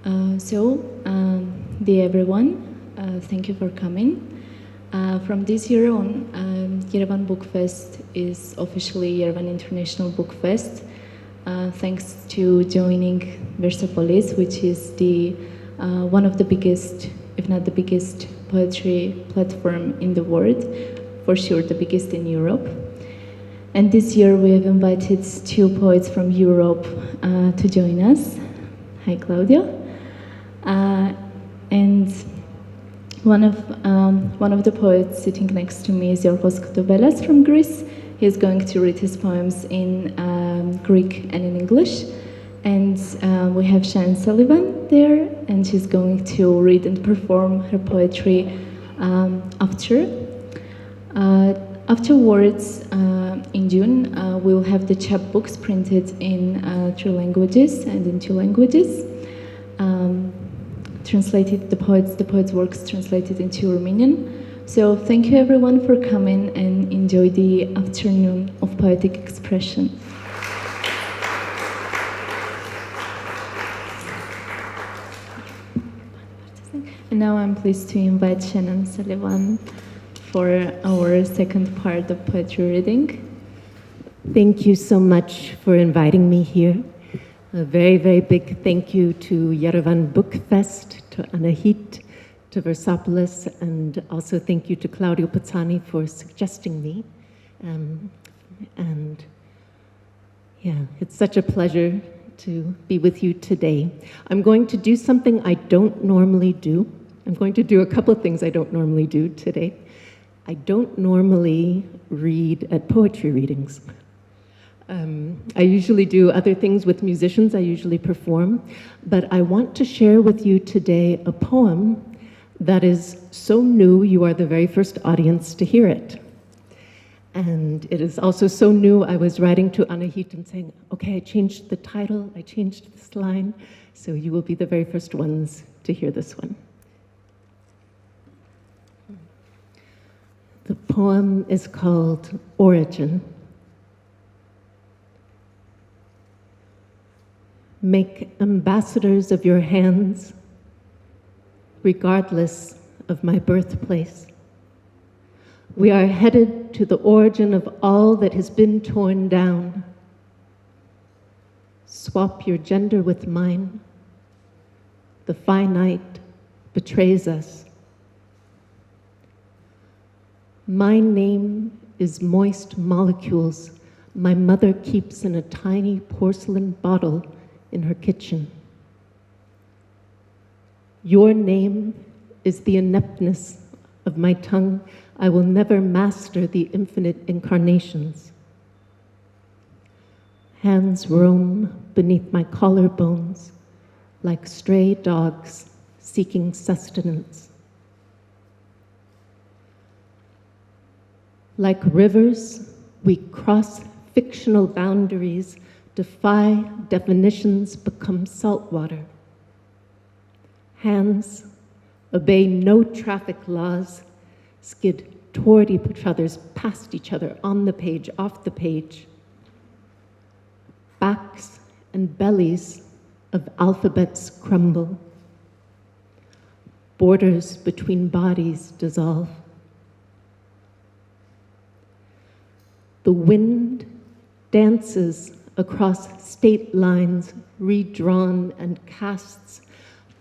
Dear everyone, thank you for coming. From this year on, Yerevan Book Fest is officially Yerevan International Book Fest, thanks to joining Versopolis, which is one of the biggest, if not the biggest, poetry platform in the world, for sure the biggest in Europe. And this year we have invited two poets from Europe to join us. Hi, Claudio. And one of the poets sitting next to me is Yerevan from Greece. He's going to read his poems in Greek and in English. And we have Shannon Sullivan there, and she's going to read and perform her poetry after. Afterwards, in June, we'll have the chapbooks printed in 3 languages and in 2 languages. Translated, the poets' works translated into Romanian. So thank you everyone for coming and enjoy the afternoon of poetic expression. And now I'm pleased to invite Shannon Sullivan for our second part of poetry reading. Thank you so much for inviting me here. A very, very big thank you to Yerevan Book Fest, to Anahit, to Versopolis, and also thank you to Claudio Pizzani for suggesting me. And yeah, it's such a pleasure to be with you today. I'm going to do something I don't normally do. I'm going to do a couple of things I don't normally do today. I don't normally read at poetry readings. I usually do other things with musicians, I usually perform, but I want to share with you today a poem that is so new you are the very first audience to hear it. And it is also so new I was writing to Anahit and saying, okay, I changed the title, I changed this line, so you will be the very first ones to hear this one. The poem is called Origin. Make ambassadors of your hands, regardless of my birthplace. We are headed to the origin of all that has been torn down. Swap your gender with mine. The finite betrays us. My name is moist molecules my mother keeps in a tiny porcelain bottle in her kitchen. Your name is the ineptness of my tongue. I will never master the infinite incarnations. Hands roam beneath my collarbones like stray dogs seeking sustenance. Like rivers, we cross fictional boundaries, defy definitions, become saltwater. Hands obey no traffic laws, skid toward each other's, past each other, on the page, off the page. Backs and bellies of alphabets crumble. Borders between bodies dissolve. The wind dances across state lines, redrawn and casts.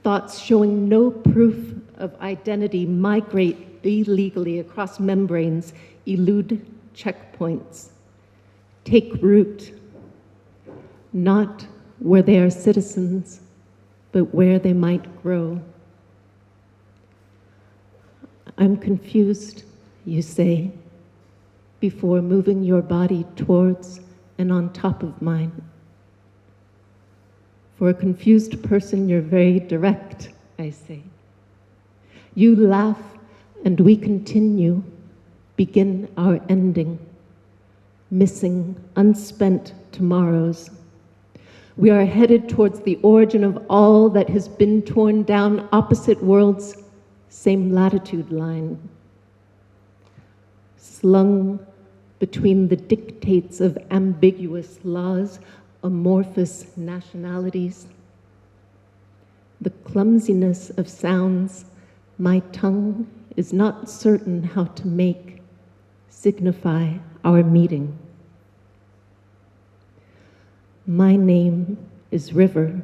Thoughts showing no proof of identity migrate illegally across membranes, elude checkpoints, take root, not where they are citizens, but where they might grow. I'm confused, you say, before moving your body towards and on top of mine. For a confused person, you're very direct, I say. You laugh and we continue, begin our ending, missing unspent tomorrows. We are headed towards the origin of all that has been torn down, opposite worlds, same latitude line. Slung between the dictates of ambiguous laws, amorphous nationalities. the clumsiness of sounds my tongue is not certain how to make signify our meeting. My name is River.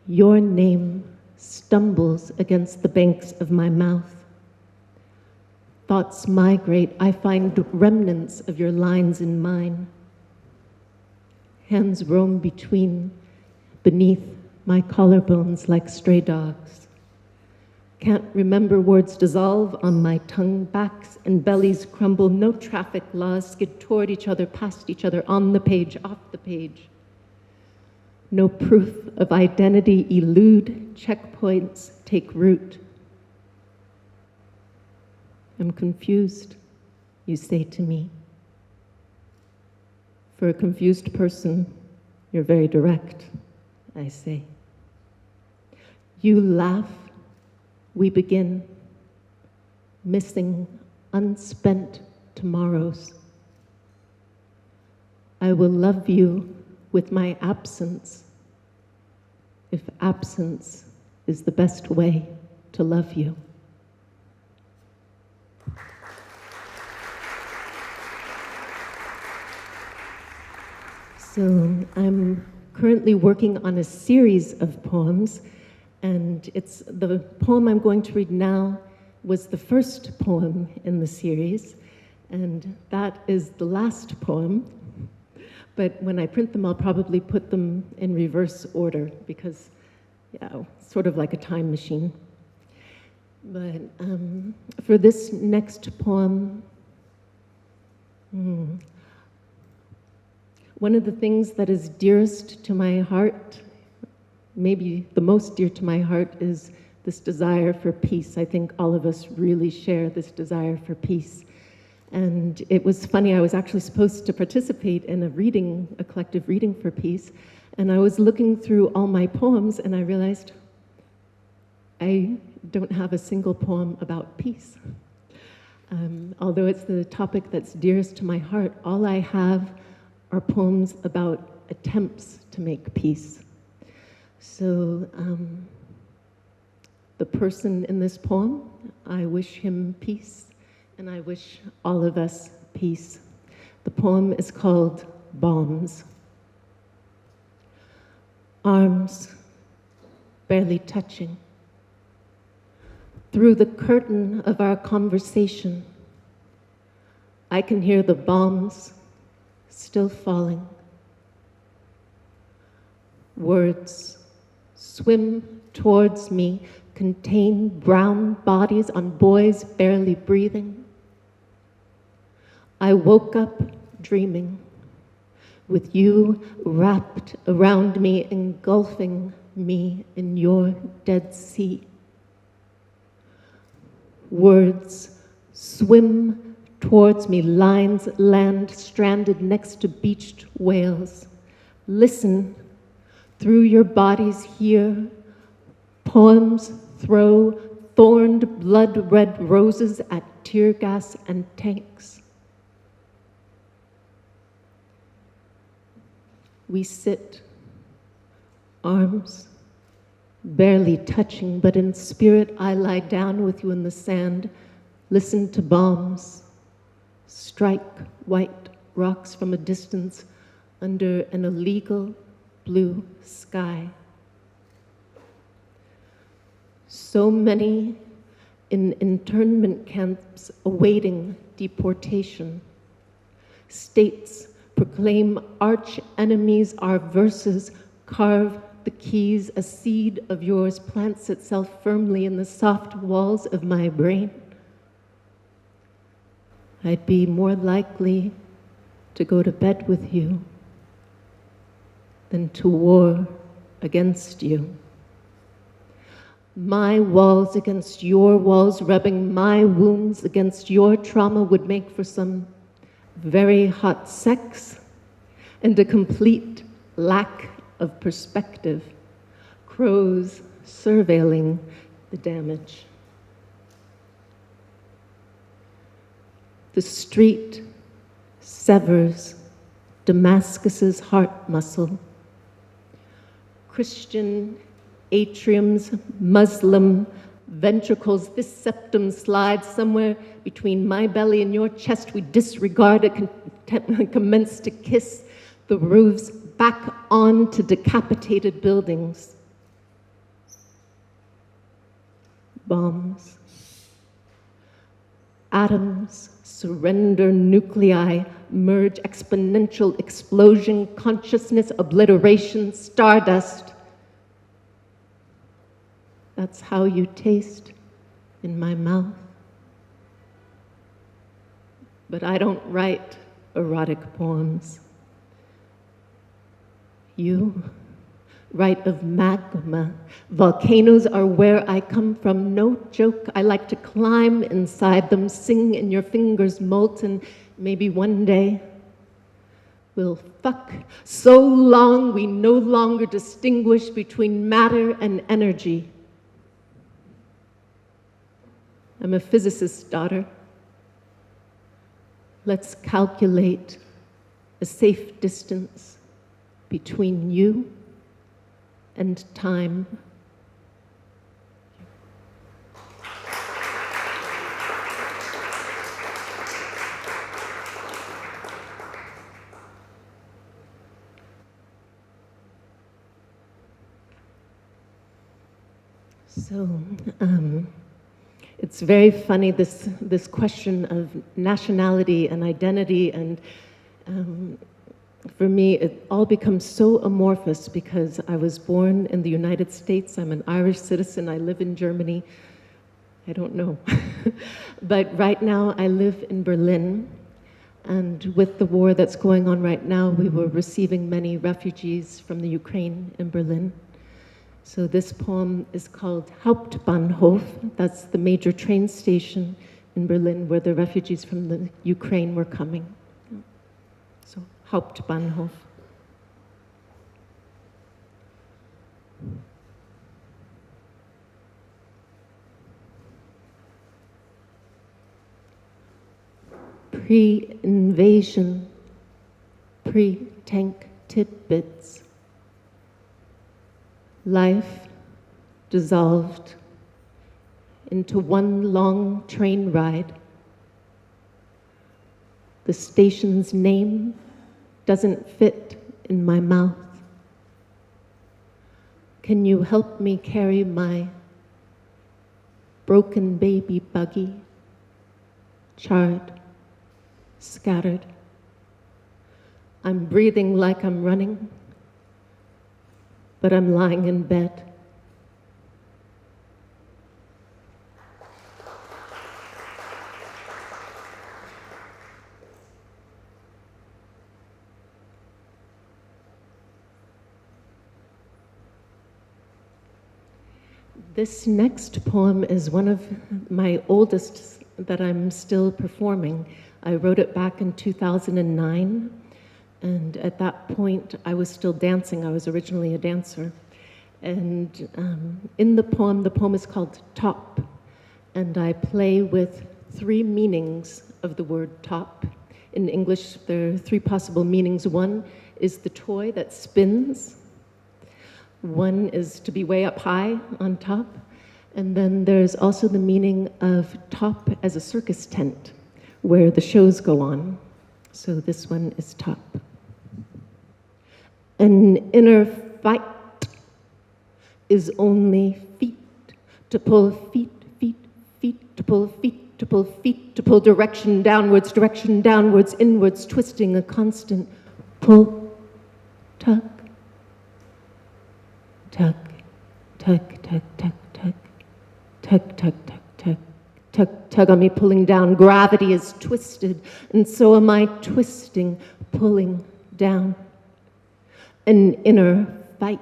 Your name stumbles against the banks of my mouth. Thoughts migrate, I find remnants of your lines in mine. Hands roam beneath my collarbones like stray dogs. Can't remember words dissolve on my tongue, backs and bellies crumble, no traffic laws skid toward each other, past each other, on the page, off the page. No proof of identity elude, checkpoints take root. I'm confused, you say to me. For a confused person, you're very direct, I say. You laugh, we begin, missing unspent tomorrows. I will love you with my absence, if absence is the best way to love you. So I'm currently working on a series of poems, and the poem I'm going to read now was the first poem in the series, and that is the last poem. But when I print them, I'll probably put them in reverse order because, yeah, sort of like a time machine. But for this next poem, one of the things that is dearest to my heart, maybe the most dear to my heart, is this desire for peace. I think all of us really share this desire for peace. And it was funny, I was actually supposed to participate in a collective reading for peace, and I was looking through all my poems and I realized I don't have a single poem about peace. Although it's the topic that's dearest to my heart, all I have are poems about attempts to make peace. So the person in this poem, I wish him peace, and I wish all of us peace. The poem is called Bombs. Arms barely touching. Through the curtain of our conversation, I can hear the bombs still falling. Words swim towards me, contain brown bodies on boys barely breathing. I woke up dreaming, with you wrapped around me, engulfing me in your Dead Sea. Words swim towards me, lines land stranded next to beached whales. Listen, through your bodies here, poems throw thorned blood-red roses at tear gas and tanks. We sit, arms barely touching, but in spirit I lie down with you in the sand, listen to bombs strike white rocks from a distance under an illegal blue sky. So many in internment camps awaiting deportation. States proclaim arch enemies, our verses carve the keys. A seed of yours plants itself firmly in the soft walls of my brain. I'd be more likely to go to bed with you than to war against you. My walls against your walls, rubbing my wounds against your trauma would make for some very hot sex and a complete lack of perspective. Crows surveilling the damage. The street severs Damascus's heart muscle. Christian atriums, Muslim ventricles. This septum slides somewhere between my belly and your chest. We disregard it, commence to kiss the roofs back on to decapitated buildings. Bombs. Atoms surrender, nuclei merge, exponential explosion, consciousness, obliteration, stardust. That's how you taste in my mouth. But I don't write erotic poems. You write of magma. Volcanoes are where I come from, no joke. I like to climb inside them, sing in your fingers molten. Maybe one day we'll fuck so long we no longer distinguish between matter and energy. I'm a physicist's daughter. Let's calculate a safe distance between you and time. So, it's very funny, this question of nationality and identity, and for me, it all becomes so amorphous because I was born in the United States. I'm an Irish citizen. I live in Germany. I don't know. But right now, I live in Berlin. And with the war that's going on right now, we were receiving many refugees from the Ukraine in Berlin. So this poem is called Hauptbahnhof. That's the major train station in Berlin where the refugees from the Ukraine were coming. So Hauptbahnhof. Pre-invasion, pre-tank tidbits. Life dissolved into one long train ride. The station's name doesn't fit in my mouth. Can you help me carry my broken baby buggy, charred, scattered? I'm breathing like I'm running, but I'm lying in bed. This next poem is one of my oldest that I'm still performing. I wrote it back in 2009. And at that point, I was still dancing. I was originally a dancer. And in the poem is called Top. And I play with 3 meanings of the word top. In English, there are 3 possible meanings. One is the toy that spins. One is to be way up high on top. And then there's also the meaning of top as a circus tent, where the shows go on. So this one is top. An inner fight is only feet to pull feet, feet, feet to pull feet, to pull feet, to pull direction downwards, inwards, twisting a constant pull, tug, tug, tug, tug, tug, tug, tug, tug, tug, tug. Tug, tug on me, pulling down. Gravity is twisted, and so am I twisting, pulling down. An inner fight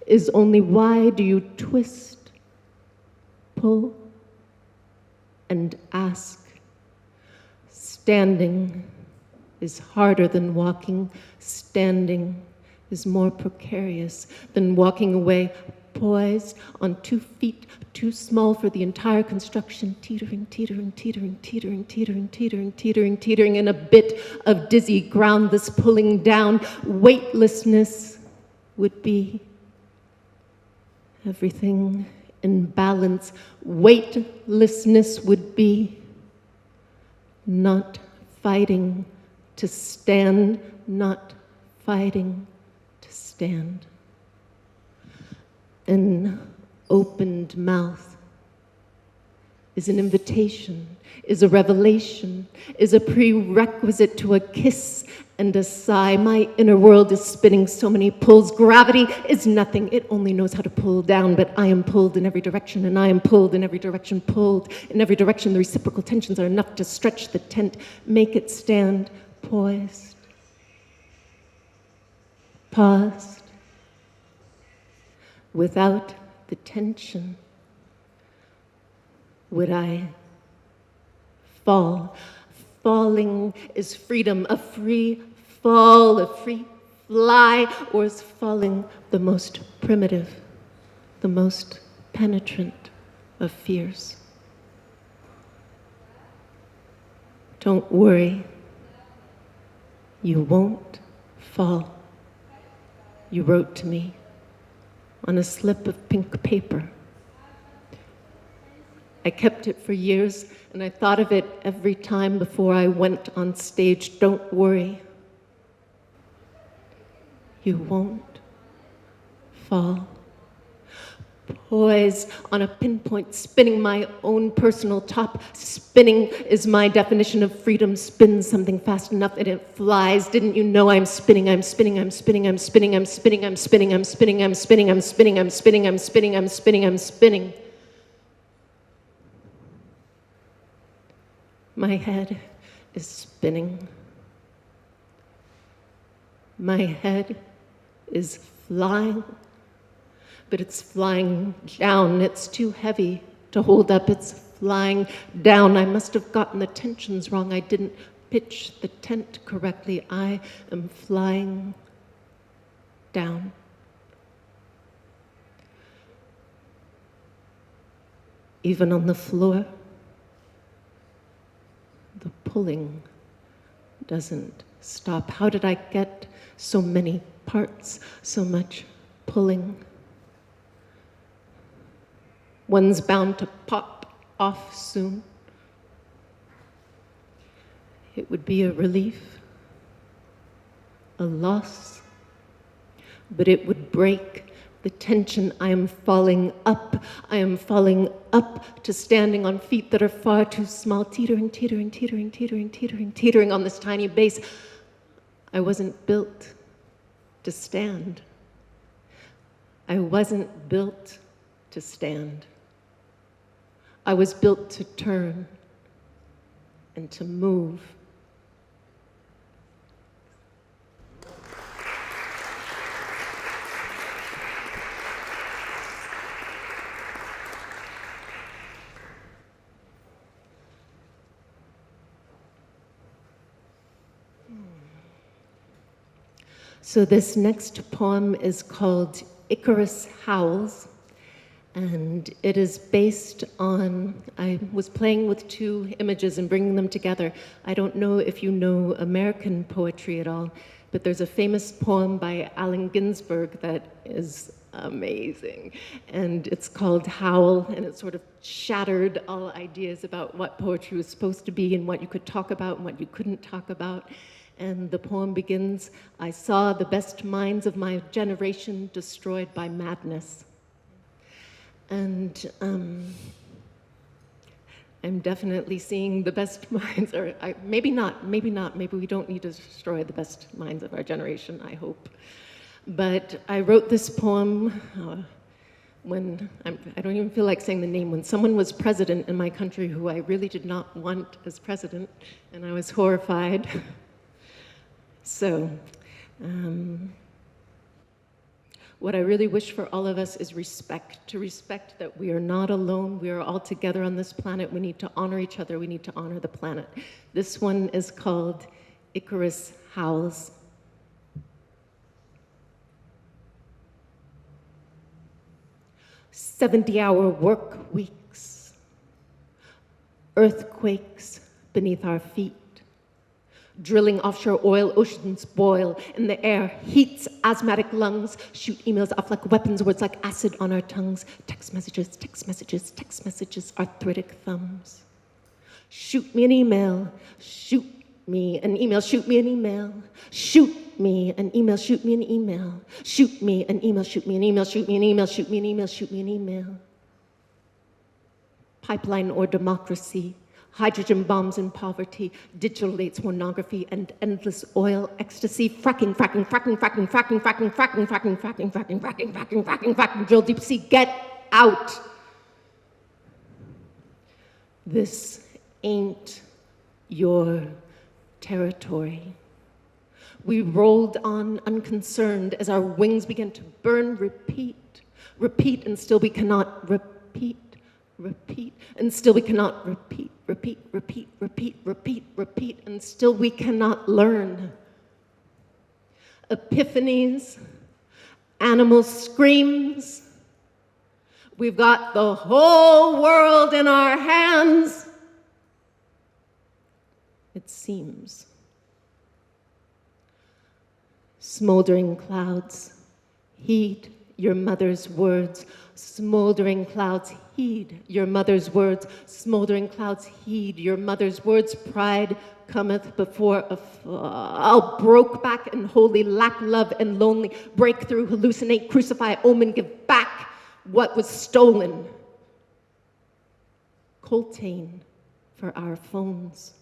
is only why do you twist, pull, and ask. Standing is harder than walking. Standing is more precarious than walking away, poised on 2 feet, too small for the entire construction, teetering, teetering, teetering, teetering, teetering, teetering, teetering, teetering in a bit of dizzy, groundless pulling down. Weightlessness would be everything in balance. Weightlessness would be not fighting to stand, not fighting to stand. An opened mouth is an invitation, is a revelation, is a prerequisite to a kiss and a sigh. My inner world is spinning so many pulls. Gravity is nothing. It only knows how to pull down, but I am pulled in every direction, and I am pulled in every direction, pulled in every direction. The reciprocal tensions are enough to stretch the tent, make it stand poised, paused. Without the tension, would I fall? Falling is freedom, a free fall, a free fly, or is falling the most primitive, the most penetrant of fears? Don't worry, you won't fall. You wrote to me on a slip of pink paper. I kept it for years, and I thought of it every time before I went on stage. Don't worry, you won't fall. Poised on a pinpoint, spinning my own personal top. Spinning is my definition of freedom. Spin something fast enough and it flies. Didn't you know I'm spinning, I'm spinning, I'm spinning, I'm spinning, I'm spinning, I'm spinning, I'm spinning, I'm spinning, I'm spinning, I'm spinning, I'm spinning, I'm spinning, I'm spinning. My head is spinning. My head is flying, but it's flying down. It's too heavy to hold up. It's flying down. I must have gotten the tensions wrong. I didn't pitch the tent correctly. I am flying down. Even on the floor, the pulling doesn't stop. How did I get so many parts, so much pulling? One's bound to pop off soon. It would be a relief, a loss, but it would break the tension. I am falling up. I am falling up to standing on feet that are far too small, teetering, teetering, teetering, teetering, teetering, teetering on this tiny base. I wasn't built to stand. I wasn't built to stand. I was built to turn and to move. So this next poem is called Icarus Howls, and it is based on, I was playing with two images and bringing them together. I don't know if you know American poetry at all, but there's a famous poem by Allen Ginsberg that is amazing, and it's called Howl, and it sort of shattered all ideas about what poetry was supposed to be and what you could talk about and what you couldn't talk about. And the poem begins, I saw the best minds of my generation destroyed by madness. And I'm definitely seeing the best minds, or maybe not, maybe we don't need to destroy the best minds of our generation, I hope. But I wrote this poem when, I don't even feel like saying the name, when someone was president in my country who I really did not want as president, and I was horrified. So, what I really wish for all of us is respect, to respect that we are not alone, we are all together on this planet, we need to honor each other, we need to honor the planet. This one is called Icarus Howls. "70-hour work weeks, earthquakes beneath our feet, Drilling offshore oil, oceans boil. In the air, heats asthmatic lungs. Shoot emails off like weapons, words like acid on our tongues. Text messages, text messages, text messages, arthritic thumbs. Shoot me an email, shoot me an email, shoot me an email. Shoot me an email, shoot me an email. Shoot me an email, shoot me an email, shoot me an email, shoot me an email, shoot me an email. Pipeline or democracy, hydrogen bombs and poverty, digital dates, pornography, and endless oil ecstasy. Fracking, fracking, fracking, fracking, fracking, fracking, fracking, fracking, fracking, fracking, fracking, fracking, fracking, fracking, drill deep sea, get out. This ain't your territory. We rolled on unconcerned as our wings began to burn, repeat, repeat, and still we cannot repeat, repeat, and still we cannot repeat, repeat, repeat, repeat, repeat, repeat, and still we cannot learn. Epiphanies, animal screams. We've got the whole world in our hands. It seems. Smoldering clouds, heed your mother's words. Smoldering clouds, heed your mother's words. Smoldering clouds, heed your mother's words. Pride cometh before a fall. Broke back and holy, lack love and lonely. Break through, hallucinate, crucify, omen, give back what was stolen. Coltane for our phones.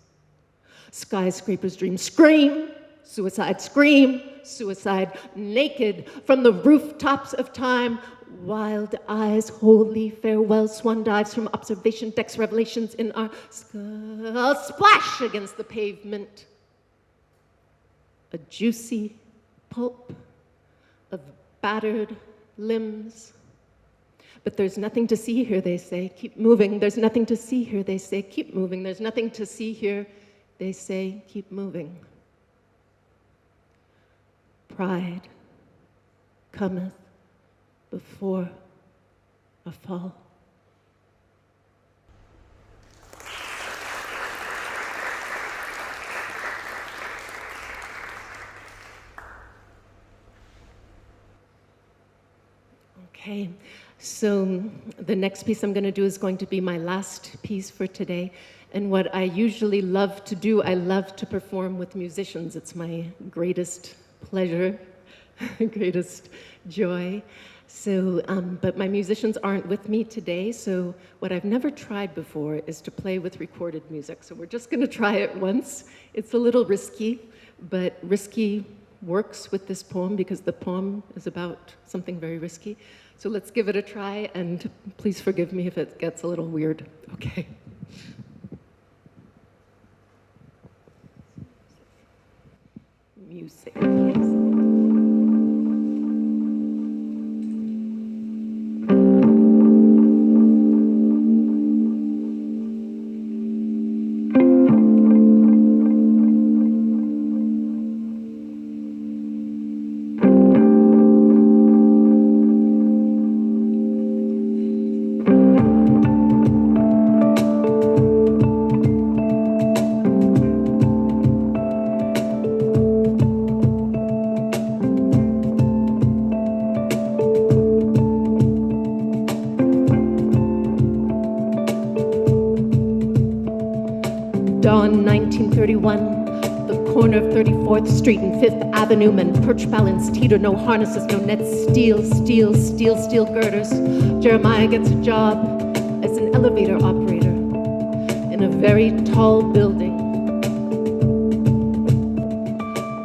Skyscrapers dream, scream, suicide, scream, suicide, naked from the rooftops of time. Wild eyes, holy farewell, swan dives from observation decks, revelations in our skull, splash against the pavement. A juicy pulp of battered limbs. But there's nothing to see here, they say. Keep moving. There's nothing to see here, they say. Keep moving. There's nothing to see here, they say. Keep moving. Pride cometh before a fall. Okay, so the next piece I'm going to do is going to be my last piece for today. And what I usually love to do, I love to perform with musicians. It's my greatest pleasure, greatest joy. So, but my musicians aren't with me today, so what I've never tried before is to play with recorded music. So we're just gonna try it once. It's a little risky, but risky works with this poem because the poem is about something very risky. So let's give it a try, and please forgive me if it gets a little weird. Okay. Music, please. Dawn 1931, the corner of 34th Street and 5th Avenue, men perch balance, teeter, no harnesses, no nets, steel, steel, steel, steel girders. Jeremiah gets a job as an elevator operator in a very tall building,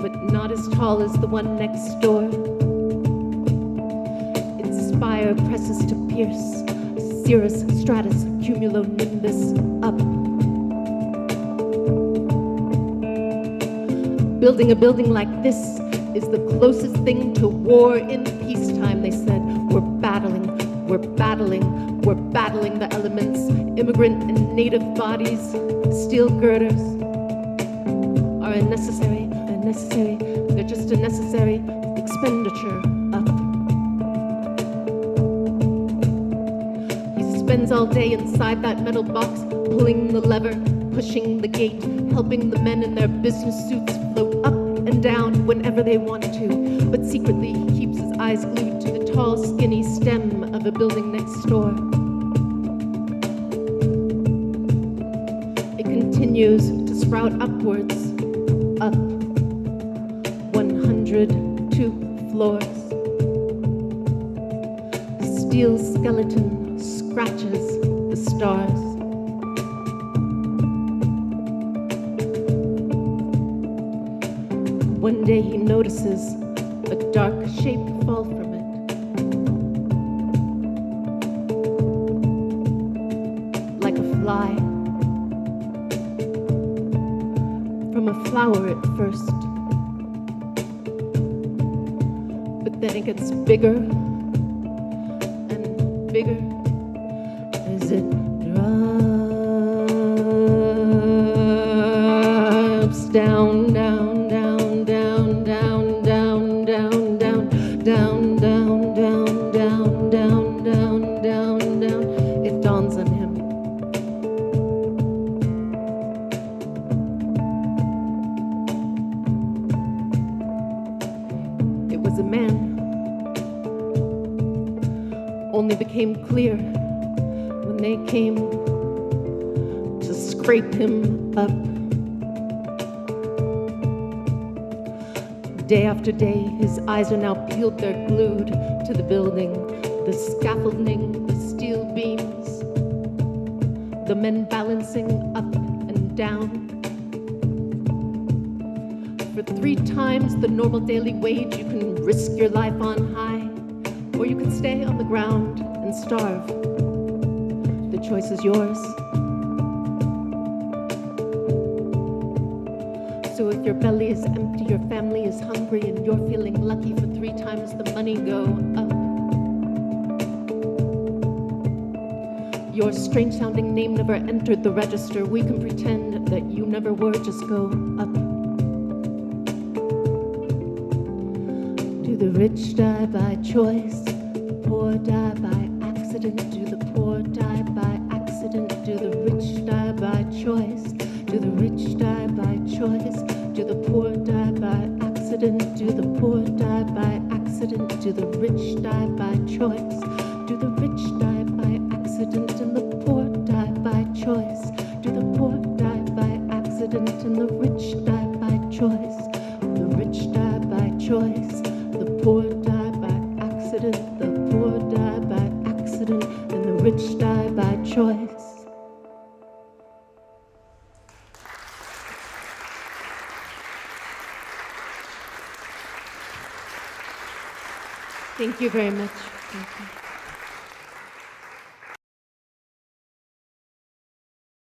but not as tall as the one next door. Its spire presses to pierce cirrus, stratus, cumulonimbus, up. Building a building like this is the closest thing to war in peacetime, they said. We're battling, we're battling, we're battling the elements. Immigrant and native bodies, steel girders are unnecessary, unnecessary. They're just a necessary expenditure up. He spends all day inside that metal box, pulling the lever, pushing the gate, helping the men in their business suits float up and down whenever they want to, but secretly he keeps his eyes glued to the tall, skinny stem of a building next door. It continues to sprout upwards, up 102 floors. The steel skeleton scratches the stars. One day he notices a dark shape fall from it. Like a fly. From a flower at first. But then it gets bigger and bigger as it drops down, down, down, down, down, down, down, down, down, down, down, down, down, down, down, down. It dawns on him. It was a man. Only became clear when they came to scrape him up. Day after day, his eyes are now peeled, they're glued to the building, the scaffolding, the steel beams, the men balancing up and down. For 3 times the normal daily wage, you can risk your life on high, or you can stay on the ground and starve. The choice is yours. So if your belly is empty, your family is hungry, and you're feeling lucky for 3 times the money, go up. Your strange sounding name never entered the register. We can pretend that you never were, just go up. Do the rich die by choice? The poor die by accident? Do the poor die by accident? Do the rich die by choice? Do the rich die by choice? Do the poor die by accident? Do the poor die by accident? Do the rich die by choice? Do the rich die by accident and the poor die by choice? Do the poor die by accident and the rich die by choice? The rich die by choice. The poor die by accident. The poor die by accident and the rich die by choice. Thank you very much. Thank you.